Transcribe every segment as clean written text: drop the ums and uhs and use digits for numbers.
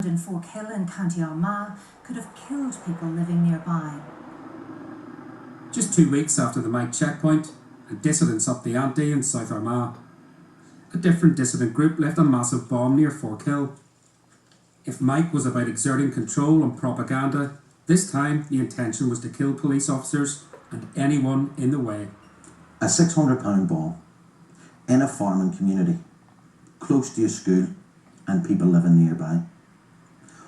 in Fork Hill in County Armagh could have killed people living nearby. Just 2 weeks after the Mike checkpoint, and dissidents up the ante in South Armagh, a different dissident group left a massive bomb near Fork Hill. If Mike was about exerting control and propaganda, this time the intention was to kill police officers and anyone in the way. A £600 bomb in a farming community, close to a school and people living nearby.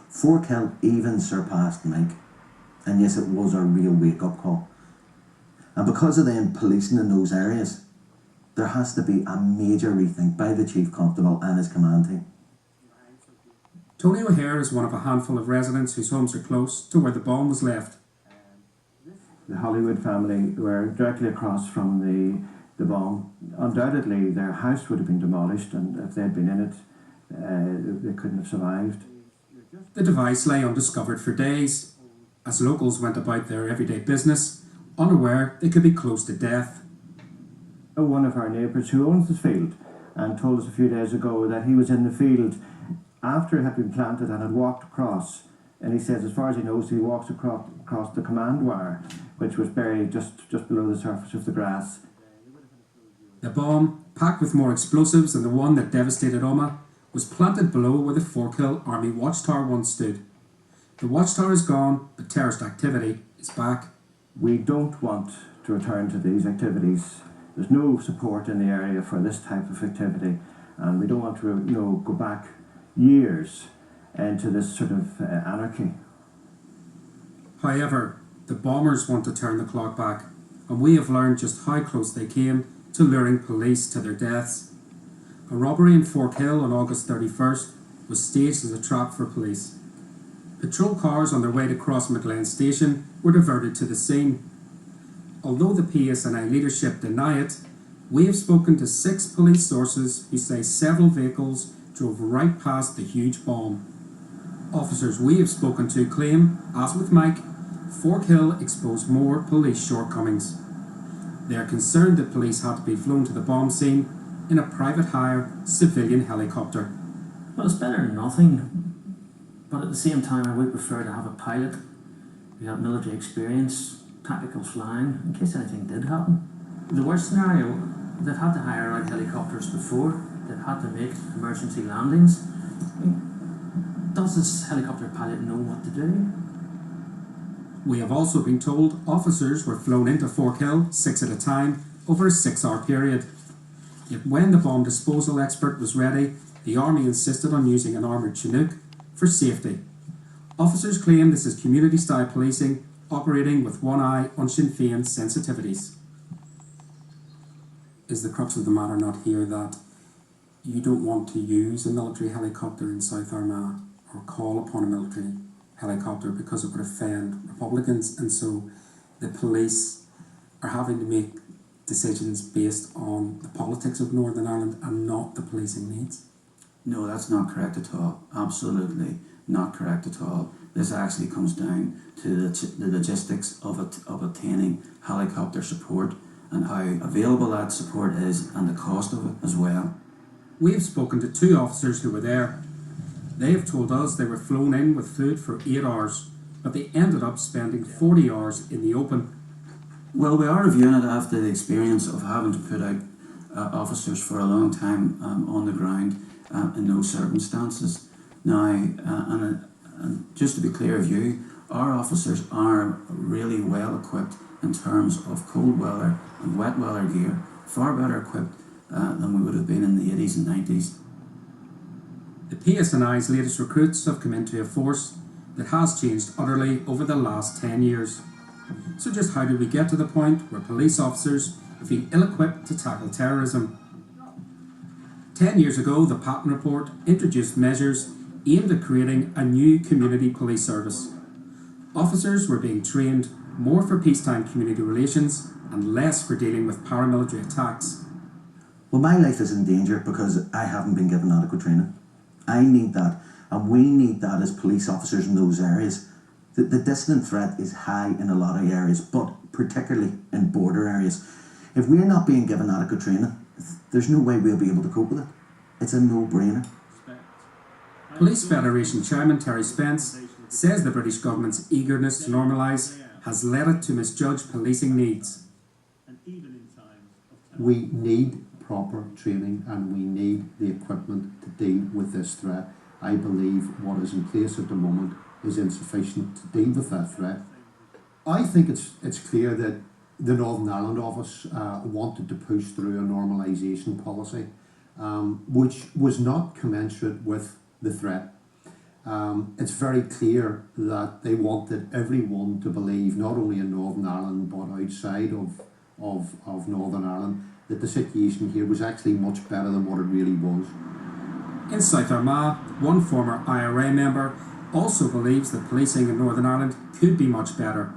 Fork Hill even surpassed Mike, and yes, it was a real wake-up call. And because of them policing in those areas, there has to be a major rethink by the Chief Constable and his command team. Tony O'Hare is one of a handful of residents whose homes are close to where the bomb was left. The Hollywood family were directly across from the bomb. Undoubtedly their house would have been demolished, and if they'd been in it, they couldn't have survived. The device lay undiscovered for days, as locals went about their everyday business, unaware they could be close to death. One of our neighbours who owns this field and told us a few days ago that he was in the field after it had been planted and had walked across, and he says as far as he knows he walks across the command wire, which was buried just below the surface of the grass. The bomb, packed with more explosives than the one that devastated Omagh, was planted below where the Fork Hill Army Watchtower once stood. The watchtower is gone, but terrorist activity is back. We don't want to return to these activities. There's no support in the area for this type of activity, and we don't want to go back years into this sort of anarchy. However, the bombers want to turn the clock back, and we have learned just how close they came to luring police to their deaths. A robbery in Fork Hill on August 31st was staged as a trap for police. Patrol cars on their way to Crossmaglen station were diverted to the scene. Although the PSNI leadership deny it, we have spoken to 6 police sources who say several vehicles drove right past the huge bomb. Officers we have spoken to claim, as with Mike, Fork Hill exposed more police shortcomings. They are concerned that police had to be flown to the bomb scene in a private hire civilian helicopter. Well, it's better than nothing, but at the same time I would prefer to have a pilot who had military experience, tactical flying, in case anything did happen. The worst scenario, they've had to hire out helicopters before, they've had to make emergency landings. I mean, does this helicopter pilot know what to do? We have also been told officers were flown into Fork Hill 6 at a time over a 6-hour period. Yet when the bomb disposal expert was ready, the army insisted on using an armoured Chinook for safety. Officers claim this is community-style policing, operating with one eye on Sinn Féin sensitivities. Is the crux of the matter not here that you don't want to use a military helicopter in South Armagh or call upon a military helicopter because it would offend Republicans, and so the police are having to make decisions based on the politics of Northern Ireland and not the policing needs? No, that's not correct at all. Absolutely not correct at all. This actually comes down to the logistics of obtaining helicopter support and how available that support is and the cost of it as well. We have spoken to 2 officers who were there. They have told us they were flown in with food for 8 hours, but they ended up spending 40 hours in the open. Well, we are reviewing it after the experience of having to put out officers for a long time on the ground in those circumstances. Now, and just to be clear of you, our officers are really well equipped in terms of cold weather and wet weather gear, far better equipped than we would have been in the 80s and 90s. The PSNI's latest recruits have come into a force that has changed utterly over the last 10 years. So just how did we get to the point where police officers feel ill-equipped to tackle terrorism? 10 years ago, the Patton Report introduced measures aimed at creating a new community police service. Officers were being trained more for peacetime community relations and less for dealing with paramilitary attacks. Well, my life is in danger because I haven't been given adequate training. I need that, and we need that as police officers in those areas. The dissident threat is high in a lot of areas, but particularly in border areas. If we're not being given adequate training, there's no way we'll be able to cope with it. It's a no-brainer. Police Federation Chairman Terry Spence says the British government's eagerness to normalise has led it to misjudge policing needs. We need proper training and we need the equipment to deal with this threat. I believe what is in place at the moment is insufficient to deal with that threat. I think it's clear that the Northern Ireland office wanted to push through a normalisation policy which was not commensurate with the threat. It's very clear that they wanted everyone to believe, not only in Northern Ireland but outside of Northern Ireland, that the situation here was actually much better than what it really was. In South Armagh, one former IRA member also believes that policing in Northern Ireland could be much better.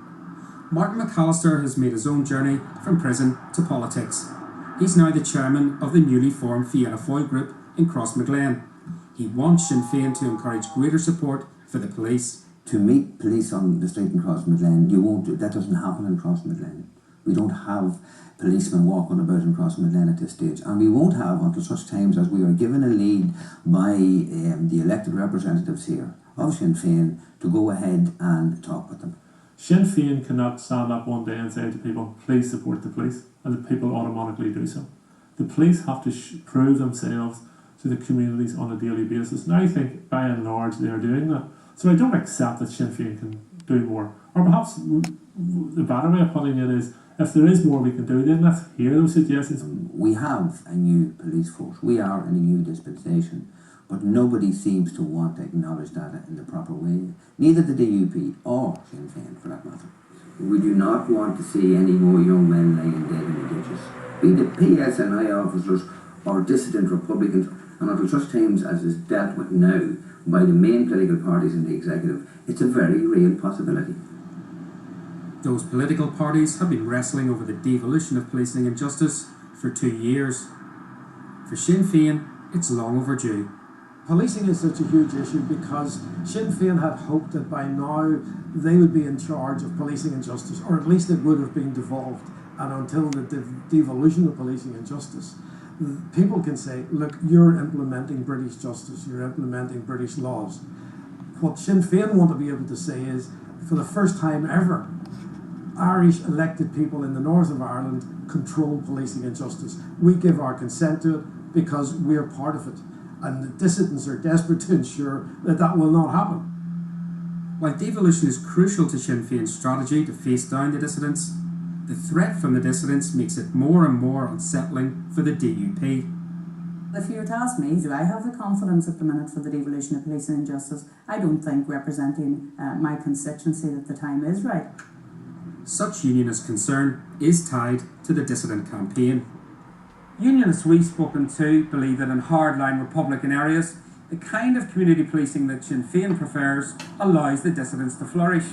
Martin McAllister has made his own journey from prison to politics. He's now the chairman of the newly formed Fianna Fáil group in Crossmaglen. He wants Sinn Féin to encourage greater support for the police. To meet police on the street in Crossmaglen, that doesn't happen in Crossmaglen. We don't have policemen walking about in Crossmaglen at this stage, and we won't have until such times as we are given a lead by the elected representatives here of Sinn Féin to go ahead and talk with them. Sinn Féin cannot stand up one day and say to people, please support the police, and the people automatically do so. The police have to prove themselves to the communities on a daily basis, and I think by and large they are doing that. So I don't accept that Sinn Féin can do more. Or perhaps the better way of putting it is, if there is more we can do, then let's hear those suggestions. We have a new police force. We are in a new dispensation, but nobody seems to want to acknowledge that in the proper way. Neither the DUP or Sinn Féin, for that matter. We do not want to see any more young men lying dead in the ditches, be the PSNI officers or dissident Republicans, and until such times as is dealt with now by the main political parties in the executive, it's a very real possibility. Those political parties have been wrestling over the devolution of policing and justice for 2 years. For Sinn Féin, it's long overdue. Policing is such a huge issue because Sinn Féin had hoped that by now they would be in charge of policing and justice, or at least it would have been devolved. And until the devolution of policing and justice, people can say, look, you're implementing British justice, you're implementing British laws. What Sinn Féin want to be able to say is, for the first time ever, Irish elected people in the north of Ireland control policing and justice. We give our consent to it because we are part of it. And the dissidents are desperate to ensure that that will not happen. While devolution is crucial to Sinn Féin's strategy to face down the dissidents, the threat from the dissidents makes it more and more unsettling for the DUP. If you were to ask me, do I have the confidence at the minute for the devolution of policing and justice? I don't think representing my constituency that the time is right. Such unionist concern is tied to the dissident campaign. Unionists we've spoken to believe that in hardline Republican areas, the kind of community policing that Sinn Féin prefers allows the dissidents to flourish.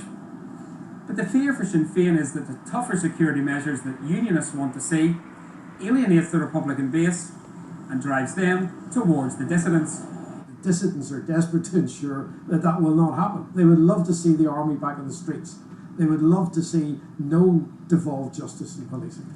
But the fear for Sinn Féin is that the tougher security measures that Unionists want to see alienates the Republican base and drives them towards the dissidents. The dissidents are desperate to ensure that that will not happen. They would love to see the army back in the streets. They would love to see no devolved justice in policing.